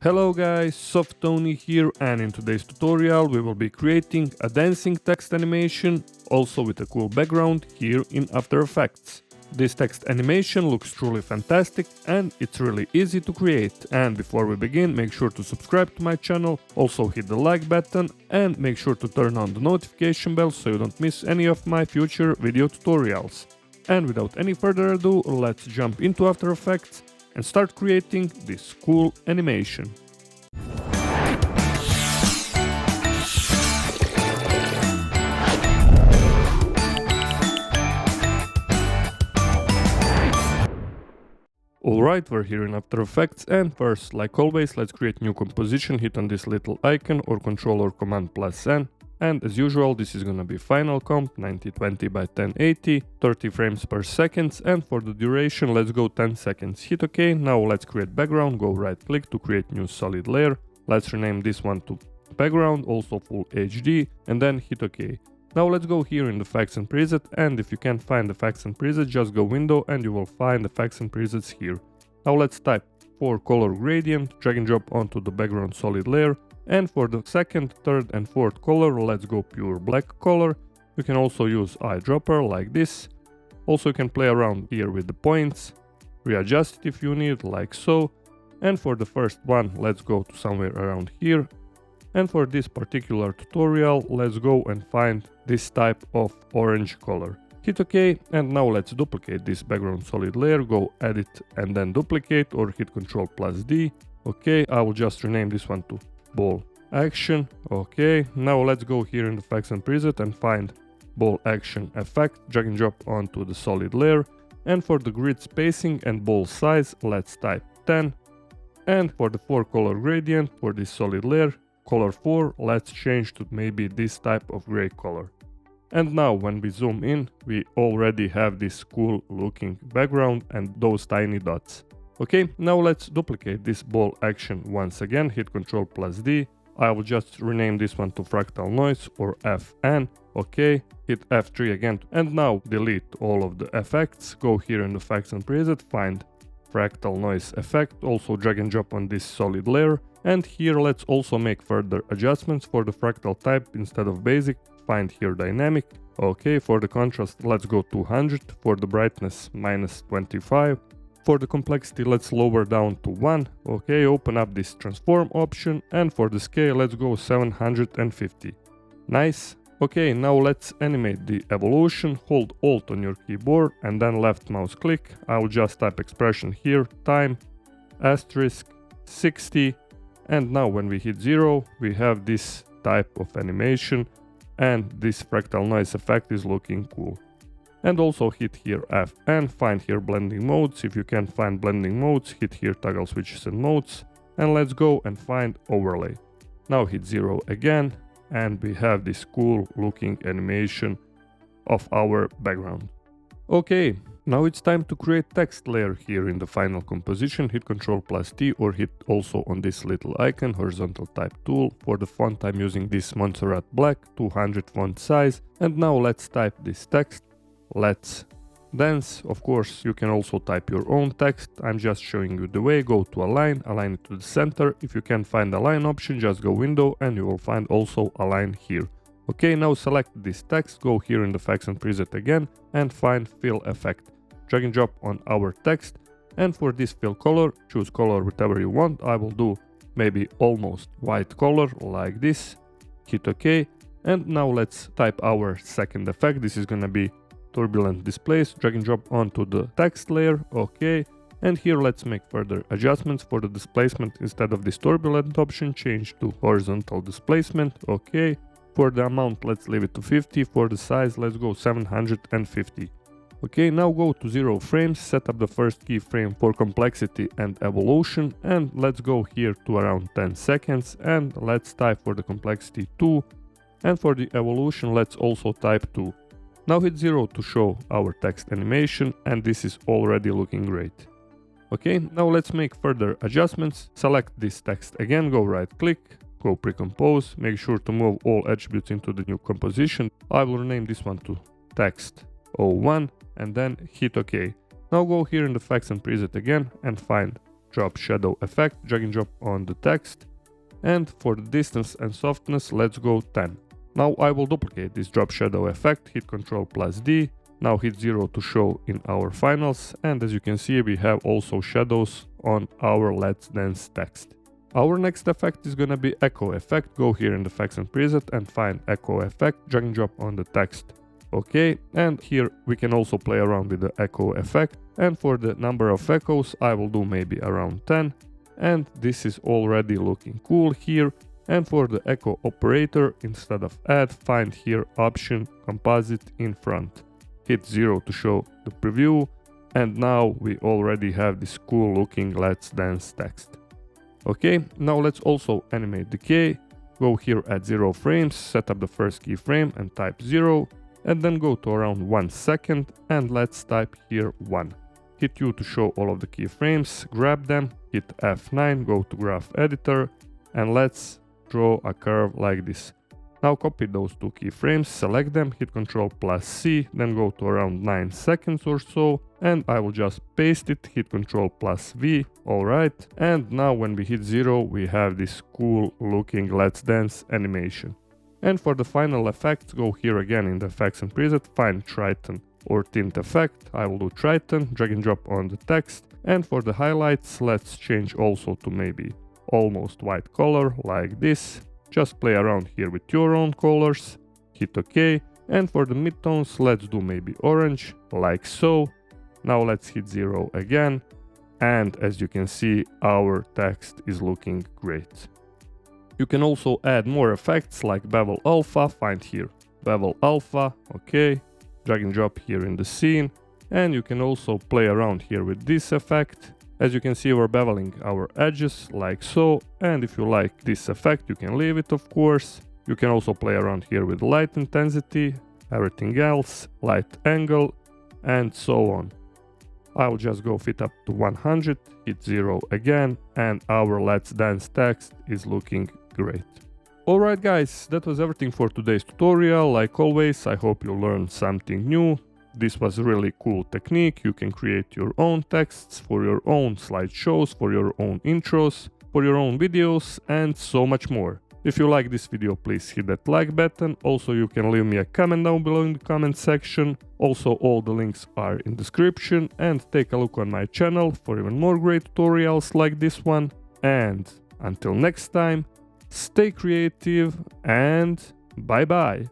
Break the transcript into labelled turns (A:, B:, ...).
A: Hello guys, Softony here, and in today's tutorial we will be creating a dancing text animation, also with a cool background here in After Effects. This text animation looks truly fantastic and it's really easy to create. And before we begin, make sure to subscribe to my channel, also hit the like button and make sure to turn on the notification bell so you don't miss any of my future video tutorials. And without any further ado, let's jump into After Effects and start creating this cool animation. Alright, we're here in After Effects, and first, like always, let's create new composition. Hit on this little icon or Control or Command plus N. And as usual, this is gonna be Final Comp 9020 by 1080, 30 frames per second, and for the duration, let's go 10 seconds. Hit OK. Now let's create background, go right click to create new solid layer. Let's rename this one to background, also full HD, and then hit OK. Now let's go here in the effects and preset, and if you can't find the effects and presets, just go window and you will find effects and presets here. Now let's type for color gradient, drag and drop onto the background solid layer. And for the second, third and fourth color, let's go pure black color. You can also use eyedropper like this. Also you can play around here with the points, readjust it if you need, like so. And for the first one, let's go to somewhere around here. And for this particular tutorial, let's go and find this type of orange color. Hit OK, and now let's duplicate this background solid layer, go edit and then duplicate, or hit Ctrl plus D. OK, I will just rename this one to ball action. Okay, now let's go here in the effects and preset and find ball action effect, drag and drop onto the solid layer. And for the grid spacing and ball size, let's type 10. And for the 4 color gradient for this solid layer, color 4, let's change to maybe this type of gray color. And now when we zoom in, we already have this cool looking background and those tiny dots. Okay, now let's duplicate this ball action once again, hit Ctrl plus D. I will just rename this one to fractal noise or FN. Okay, hit F3 again, and now delete all of the effects. Go here in the effects and preset, find fractal noise effect, also drag and drop on this solid layer. And here let's also make further adjustments. For the fractal type, instead of basic, find here dynamic. Okay, for the contrast, let's go 200. For the brightness, -25. For the complexity, let's lower down to 1. Okay, open up this transform option, and for the scale, let's go 750. Nice. Okay, now let's animate the evolution. Hold Alt on your keyboard and then left mouse click. I will just type expression here, time, asterisk, 60. And now when we hit 0, we have this type of animation, and this fractal noise effect is looking cool. And also hit here F and find here blending modes. If you can't find blending modes, hit here toggle switches and modes, and let's go and find overlay. Now hit 0 again, and we have this cool looking animation of our background. Okay, now it's time to create text layer here in the final composition. Hit Ctrl plus T or hit also on this little icon, horizontal type tool. For the font, I'm using this Montserrat Black, 200 font size. And now let's type this text. Let's dance. Of course, you can also type your own text. I'm just showing you the way. Go to align it to the center. If you can't find align option, just go window and you will find also align here. Okay, now select this text, go here in the effects and preset again and find fill effect. Drag and drop on our text, and for this fill color, choose color whatever you want. I will do maybe almost white color like this. Hit OK, and now let's type our second effect. This is gonna be turbulent displace. Drag and drop onto the text layer. Okay, and here let's make further adjustments. For the displacement, instead of this turbulent option, change to horizontal displacement. Okay, for the amount, let's leave it to 50. For the size, let's go 750. Okay, now go to 0 frames, set up the first keyframe for complexity and evolution, and let's go here to around 10 seconds, and let's type for the complexity 2, and for the evolution, let's also type 2. Now hit 0 to show our text animation, and this is already looking great. Okay, now let's make further adjustments. Select this text again, go right click, go pre-compose, make sure to move all attributes into the new composition. I will rename this one to text 01 and then hit OK. Now go here in the effects and preset again and find drop shadow effect, drag and drop on the text. And for the distance and softness, let's go 10. Now I will duplicate this drop shadow effect, hit Ctrl+D. Now hit 0 to show in our finals, and as you can see we have also shadows on our Let's Dance text. Our next effect is gonna be echo effect. Go here in the effects and preset and find echo effect, drag and drop on the text. Okay, and here we can also play around with the echo effect, and for the number of echoes I will do maybe around 10, and this is already looking cool here. And for the echo operator, instead of add, find here option composite in front. Hit 0 to show the preview, and now we already have this cool looking Let's Dance text. Okay, now let's also animate decay. Go here at 0 frames, set up the first keyframe and type 0, and then go to around 1 second and let's type here 1. Hit U to show all of the keyframes, grab them, hit F9, go to graph editor, and let's draw a curve like this. Now copy those two keyframes, select them, hit Ctrl+C, then go to around 9 seconds or so, and I will just paste it, hit Ctrl+V, alright, and now when we hit 0 we have this cool looking Let's Dance animation. And for the final effects, go here again in the effects and preset, find Triton or tint effect, I will do Triton, drag and drop on the text, and for the highlights let's change also to maybe almost white color like this. Just play around here with your own colors, hit OK, and for the midtones let's do maybe orange, like so. Now let's hit 0 again, and as you can see our text is looking great. You can also add more effects like bevel alpha, find here bevel alpha, OK, drag and drop here in the scene, and you can also play around here with this effect. As you can see, we're beveling our edges like so, and if you like this effect you can leave it, of course. You can also play around here with light intensity, everything else, light angle, and so on. I'll just go fit up to 100, hit 0 again, and our Let's Dance text is looking great. Alright guys, that was everything for today's tutorial. Like always, I hope you learned something new. This was a really cool technique. You can create your own texts for your own slideshows, for your own intros, for your own videos, and so much more. If you like this video, please hit that like button. Also, you can leave me a comment down below in the comment section. Also, all the links are in description, and take a look on my channel for even more great tutorials like this one. And until next time, stay creative and bye bye.